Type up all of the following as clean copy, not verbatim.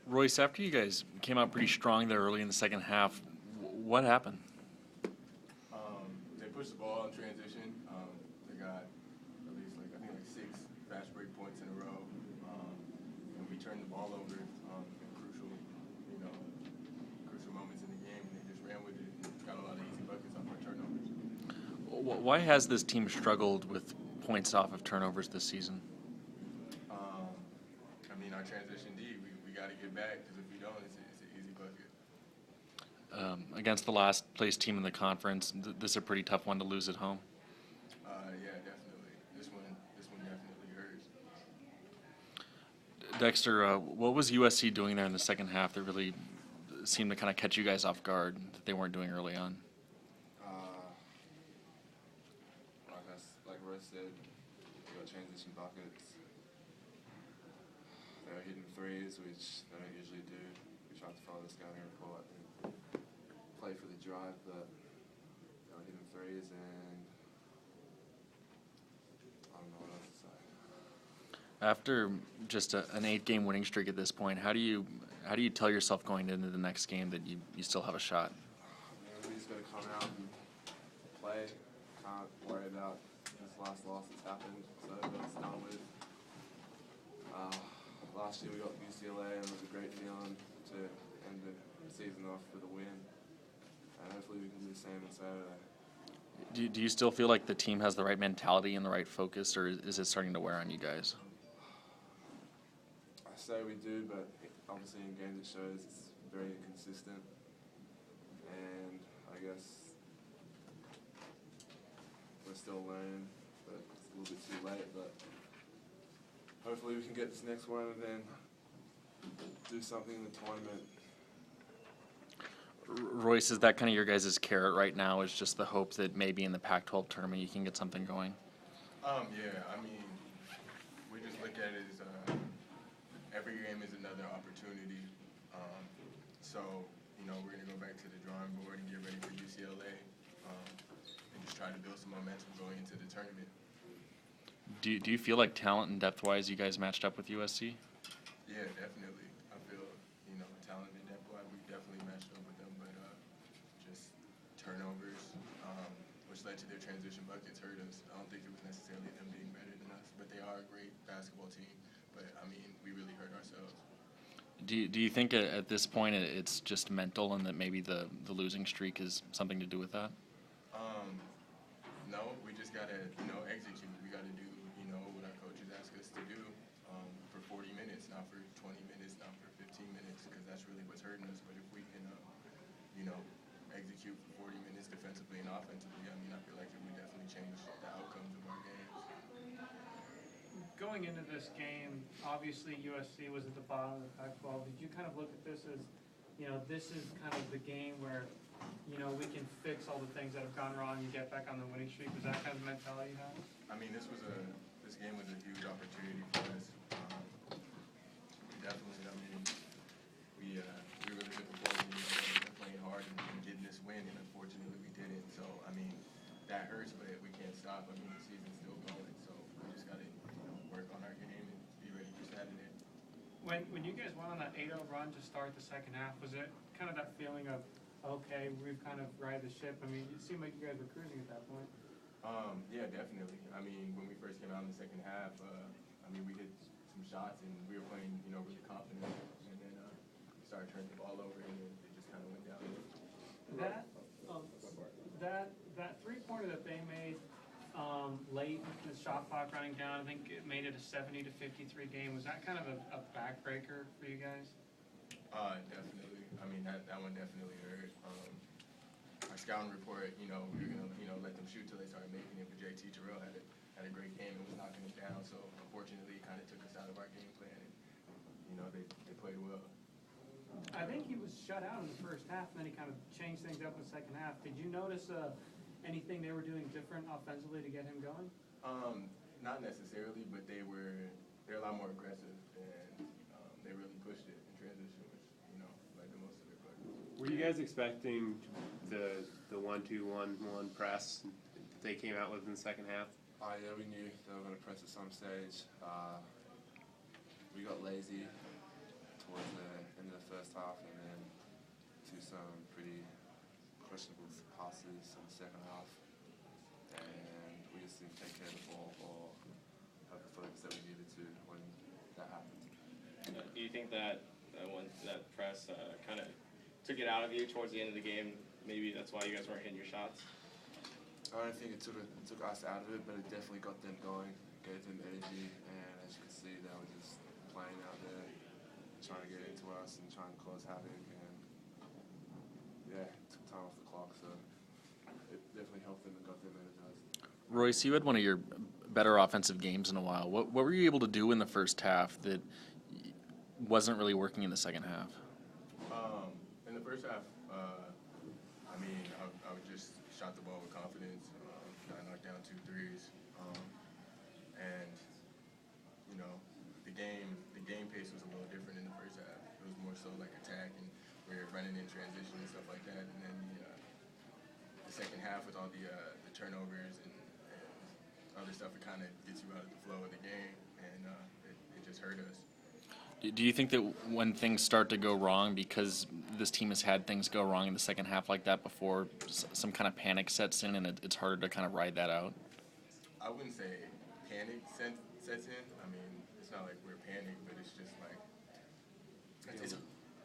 Royce, after you guys came out pretty strong there early in the second half, what happened? They pushed the ball in transition. They got at least I think six fast break points in a row, and we turned the ball over in crucial moments in the game, and they just ran with it and got a lot of easy buckets off our turnovers. Why has this team struggled with points off of turnovers this season? Our transition D, we got to get back, because if we don't, it's an easy bucket. Against the last place team in the conference, this is a pretty tough one to lose at home. Yeah, definitely. This one definitely hurts. Dexter, what was USC doing there in the second half that really seemed to kind of catch you guys off guard that they weren't doing early on? Like Royce said, we got transition buckets. They were hitting threes, which they don't usually do. We tried to follow the scouting report and play for the drive, but they were hitting threes, and I don't know what else to say. After just an 8-game winning streak at this point, how do you tell yourself going into the next game that you still have a shot? We just got to come out and play. Can't worry about this last loss that's happened, so that's done with. Last year we got UCLA, and it was a great feeling to end the season off with a win, and hopefully we can do the same on Saturday. Do you still feel like the team has the right mentality and the right focus, or is it starting to wear on you guys? I say we do, but obviously in games it shows it's very inconsistent, and I guess we're still learning, but it's a little bit too late. But hopefully we can get this next one and then do something in the tournament. Royce, is that kind of your guys' carrot right now, is just the hope that maybe in the Pac-12 tournament you can get something going? Yeah, we just look at it as every game is another opportunity. So, we're going to go back to the drawing board and get ready for UCLA and just try to build some momentum going into the tournament. Do you feel like talent and depth-wise you guys matched up with USC? Yeah, definitely. I feel, talent and depth-wise, we definitely matched up with them, but just turnovers, which led to their transition buckets, hurt us. I don't think it was necessarily them being better than us, but they are a great basketball team. But, we really hurt ourselves. Do you think at this point it's just mental and that maybe the losing streak is something to do with that? No, we just got to, execute. We got to do, what our coaches ask us to do for 40 minutes, not for 20 minutes, not for 15 minutes, because that's really what's hurting us. But if we can, execute for 40 minutes defensively and offensively, I feel like it would definitely change the outcomes of our games. Going into this game, obviously USC was at the bottom of the Pac-12. Did you kind of look at this as, this is kind of the game where, we can fix all the things that have gone wrong and get back on the winning streak? Was that kind of the mentality you had? This game was a huge opportunity for us. Definitely, we were really looking forward to playing hard and getting this win, and unfortunately we didn't. So, that hurts, but we can't stop. The season's still going, so we just got to work on our game and be ready for Saturday. When you guys went on that 8-0 run to start the second half, was it kind of that feeling of, okay, we've kind of righted the ship? It seemed like you guys were cruising at that point. Yeah, definitely. When we first came out in the second half, we hit some shots and we were playing, really confident, and then we started turning the ball over, and it just kind of went down. That three-pointer that they made late in the shot clock running down, I think it made it a 70-53 game. Was that kind of a backbreaker for you guys? Definitely. That one definitely hurt. Our scouting report, we were gonna let them shoot till they started making it, but JT Terrell had a great game and was knocking it down. So unfortunately, it kind of took us out of our game plan. And, they played well. I think he was shut out in the first half, and then he kind of changed things up in the second half. Did you notice anything they were doing different offensively to get him going? Not necessarily, but they're a lot more aggressive, and they really pushed it in transition, which led to most of their plays. Were you guys expecting the 1-2-1-1 press that they came out with in the second half? Yeah, we knew they were going to press at some stage. We got lazy towards the end some pretty questionable passes in the second half, and we just didn't take care of the ball or have the focus that we needed to when that happened. Do you think that when that press kind of took it out of you towards the end of the game, maybe that's why you guys weren't hitting your shots? I don't think it took us out of it, but it definitely got them going, gave them energy, and as you can see, they were just playing out there, trying to get into us and trying to cause havoc, and yeah, it took time off the clock, so it definitely helped them and got them energized. Royce, you had one of your better offensive games in a while. What were you able to do in the first half that wasn't really working in the second half? In the first half, I mean, I just shot the ball with confidence. I knocked down 2 threes, and you know, the game pace was a little different in the first half. It was more so like attack, and we were running in transition and stuff like that. And then the second half with all the turnovers and other stuff, it kind of gets you out of the flow of the game, and it just hurt us. Do you think that when things start to go wrong, because this team has had things go wrong in the second half like that before, some kind of panic sets in and it's harder to kind of ride that out? I wouldn't say panic sets in. I mean, it's not like we're panicked, but it's just like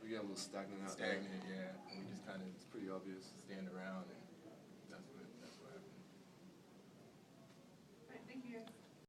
We get a little stagnant out there. stagnant, yeah. And we just kind of It's pretty obvious. stand around and